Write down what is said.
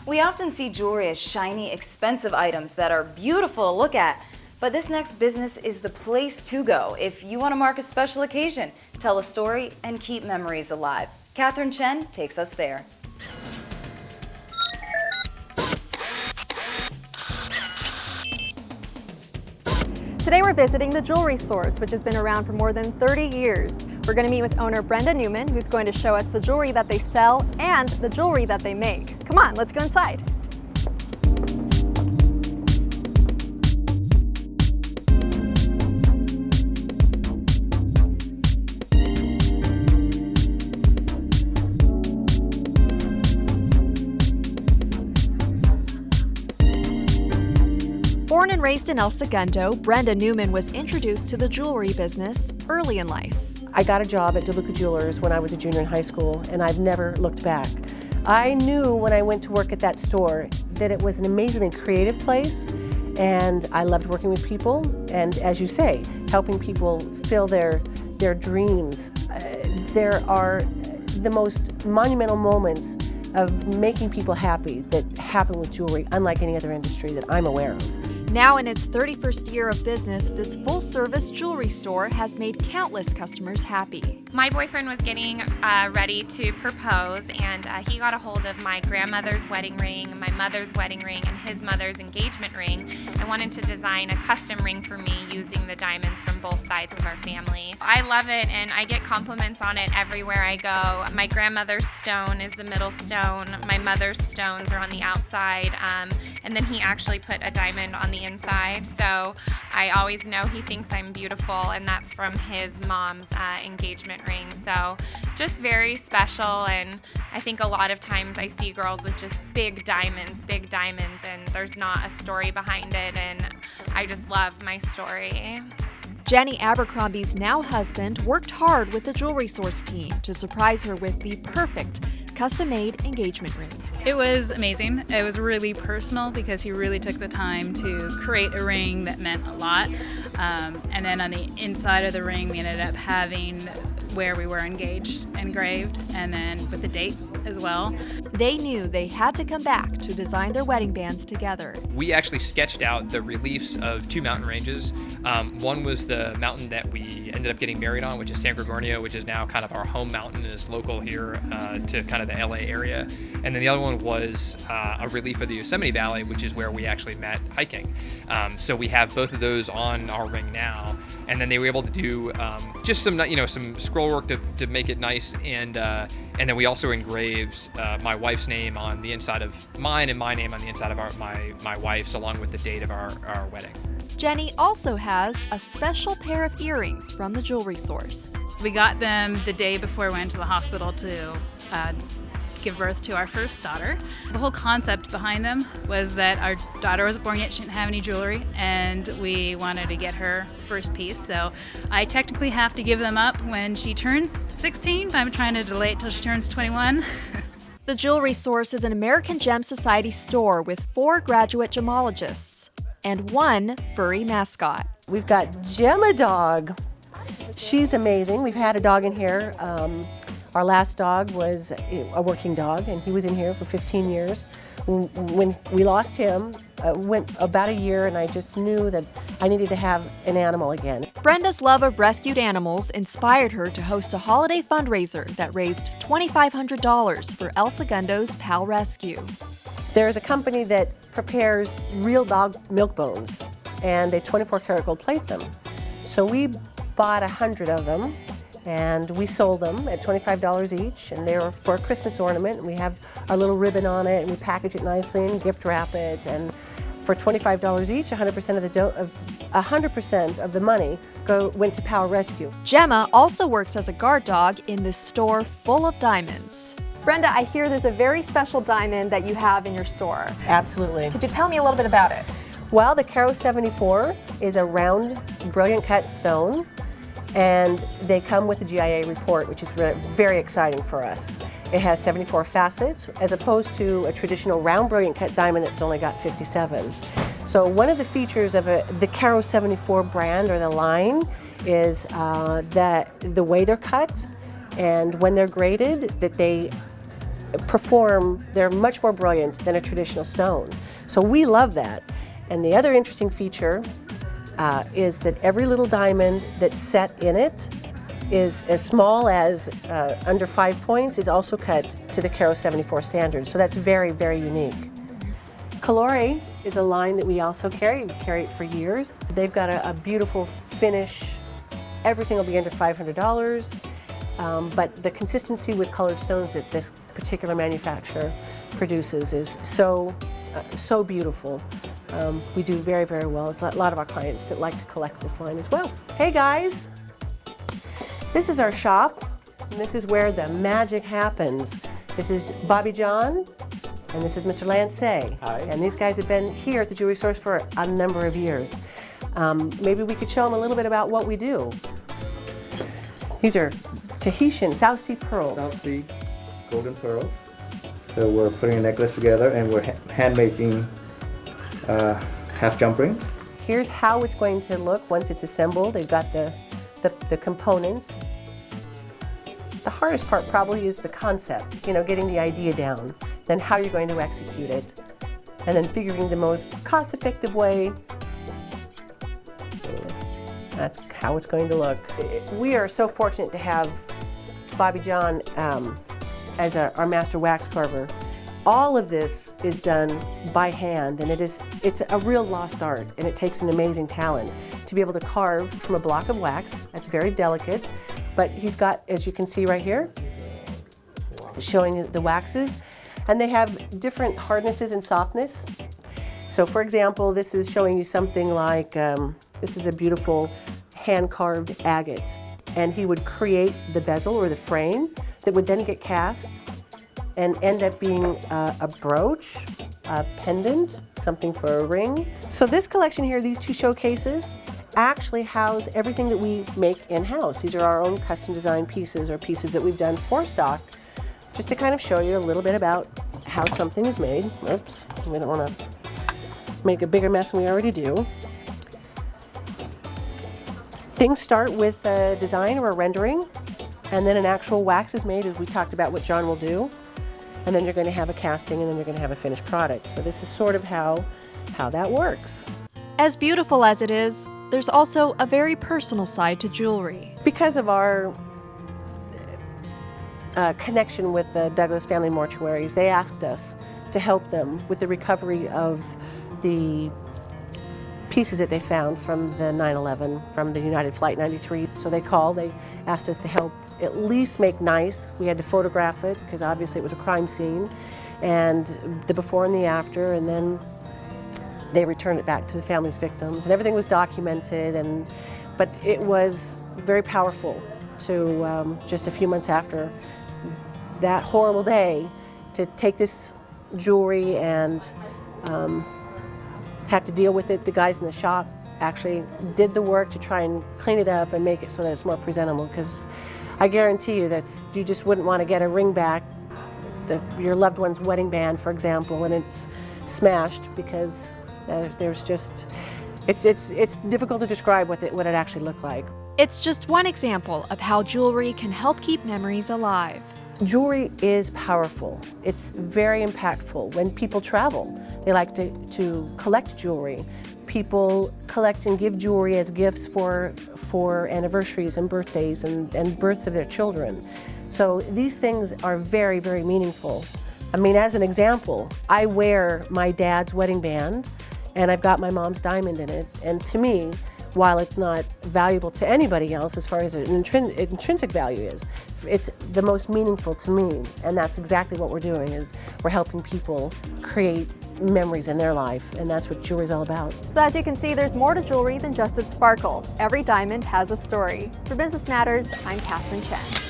We often see jewelry as shiny, expensive items that are beautiful to look at, but this next business is the place to go if you want to mark a special occasion, tell a story, and keep memories alive. Catherine Chen takes us there. Today we're visiting the Jewelry Source, which has been around for more than 30 years. We're going to meet with owner Brenda Newman, who's going to show us the jewelry that they sell and the jewelry that they make. Come on, let's go inside. Born and raised in El Segundo, Brenda Newman was introduced to the jewelry business early in life. I got a job at DeLuca Jewelers when I was a junior in high school, and I've never looked back. I knew when I went to work at that store that it was an amazingly creative place, and I loved working with people, and as you say, helping people fill their dreams. There are the most monumental moments of making people happy that happen with jewelry, unlike any other industry that I'm aware of. Now in its 31st year of business, this full-service jewelry store has made countless customers happy. My boyfriend was getting ready to propose, and he got a hold of my grandmother's wedding ring, my mother's wedding ring, and his mother's engagement ring, and wanted to design a custom ring for me using the diamonds from both sides of our family. I love it, and I get compliments on it everywhere I go. My grandmother's stone is the middle stone, my mother's stones are on the outside, and then he actually put a diamond on the inside, so I always know he thinks I'm beautiful, and that's from his mom's engagement ring. So just very special, and I think a lot of times I see girls with just big diamonds, and there's not a story behind it, and I just love my story. Jenny Abercrombie's now husband worked hard with the Jewelry Source team to surprise her with the perfect custom-made engagement ring. It was amazing. It was really personal because he really took the time to create a ring that meant a lot. And then on the inside of the ring, we ended up having where we were engaged engraved, and then with the date as well. They knew they had to come back to design their wedding bands together. We actually sketched out the reliefs of two mountain ranges. One was the mountain that we ended up getting married on, which is San Gregorio, which is now kind of our home mountain and is local here to kind of the LA area. And then the other one was a relief of the Yosemite Valley, which is where we actually met hiking. So we have both of those on our ring now. And then they were able to do just some scroll work to make it nice, and then we also engraved my wife's name on the inside of mine and my name on the inside of my wife's, along with the date of our wedding. Jenny also has a special pair of earrings from the Jewelry Source. We got them the day before we went to the hospital to give birth to our first daughter. The whole concept behind them was that our daughter wasn't born yet, she didn't have any jewelry, and we wanted to get her first piece. So I technically have to give them up when she turns 16, but I'm trying to delay it till she turns 21. The Jewelry Source is an American Gem Society store with 4 graduate gemologists and 1 furry mascot. We've got Gemma Dog. She's amazing. We've had a dog in here. Our last dog was a working dog, and he was in here for 15 years. When we lost him, went about a year, and I just knew that I needed to have an animal again. Brenda's love of rescued animals inspired her to host a holiday fundraiser that raised $2,500 for El Segundo's Pal Rescue. There's a company that prepares real dog milk bones, and they 24-karat gold plate them. So we bought 100 of them, and we sold them at $25 each, and they were for a Christmas ornament. We have our little ribbon on it, and we package it nicely and gift wrap it. And for $25 each, 100% of the money went to Power Rescue. Gemma also works as a guard dog in this store full of diamonds. Brenda, I hear there's a very special diamond that you have in your store. Absolutely. Could you tell me a little bit about it? Well, the Caro 74 is a round, brilliant cut stone, and they come with a GIA report, which is very exciting for us. It has 74 facets, as opposed to a traditional round, brilliant cut diamond that's only got 57. So one of the features of the Caro 74 brand or the line is that the way they're cut and when they're graded, that they they're much more brilliant than a traditional stone. So we love that. And the other interesting feature is that every little diamond that's set in it is as small as under 5 points, is also cut to the Caro 74 standard. So that's very, very unique. Colore is a line that we also carry. We carry it for years. They've got a beautiful finish. Everything will be under $500. But the consistency with colored stones that this particular manufacturer produces is so beautiful. We do very, very well. There's a lot of our clients that like to collect this line as well. Hey guys, this is our shop, and this is where the magic happens. This is Bobby John, and this is Mr. Lance Say. Hi. And these guys have been here at the Jewelry Source for a number of years. Maybe we could show them a little bit about what we do. These are Tahitian South Sea pearls. South Sea golden pearls. So we're putting a necklace together and we're hand making half jump rings. Here's how it's going to look once it's assembled. They've got the components. The hardest part probably is the concept, getting the idea down, then how you're going to execute it, and then figuring the most cost-effective way. So that's how it's going to look. We are so fortunate to have Bobby John as our master wax carver. All of this is done by hand, and it's a real lost art, and it takes an amazing talent to be able to carve from a block of wax. That's very delicate, but he's got, as you can see right here, showing the waxes, and they have different hardnesses and softness. So for example, this is showing you something like, this is a beautiful hand-carved agate, and he would create the bezel or the frame that would then get cast and end up being a brooch, a pendant, something for a ring. So this collection here, these two showcases, actually house everything that we make in-house. These are our own custom designed pieces, or pieces that we've done for stock, just to kind of show you a little bit about how something is made. Oops, we don't want to make a bigger mess than we already do. Things start with a design or a rendering, and then an actual wax is made, as we talked about what John will do. And then you're going to have a casting, and then you're going to have a finished product. So this is sort of how that works. As beautiful as it is, there's also a very personal side to jewelry. Because of our connection with the Douglas Family Mortuaries, they asked us to help them with the recovery of the pieces that they found from the 9/11, from the United Flight 93. So they asked us to help at least make nice. We had to photograph it because obviously it was a crime scene, and the before and the after, and then they returned it back to the family's victims, and everything was documented. But it was very powerful to just a few months after that horrible day to take this jewelry and have to deal with it. The guys in the shop actually did the work to try and clean it up and make it so that it's more presentable, because I guarantee you that you just wouldn't want to get a ring back, your loved one's wedding band, for example, and it's smashed, because there's just, it's difficult to describe what it actually looked like. It's just one example of how jewelry can help keep memories alive. Jewelry is powerful. It's very impactful. When people travel, they like to collect jewelry. People collect and give jewelry as gifts for anniversaries and birthdays and births of their children. So these things are very, very meaningful. I mean, as an example, I wear my dad's wedding band, and I've got my mom's diamond in it. And to me, while it's not valuable to anybody else as far as an intrinsic value is, it's the most meaningful to me. And that's exactly what we're doing, is we're helping people create memories in their life, and that's what jewelry is all about. So as you can see, there's more to jewelry than just its sparkle. Every diamond has a story. For Business Matters, I'm Catherine Chen.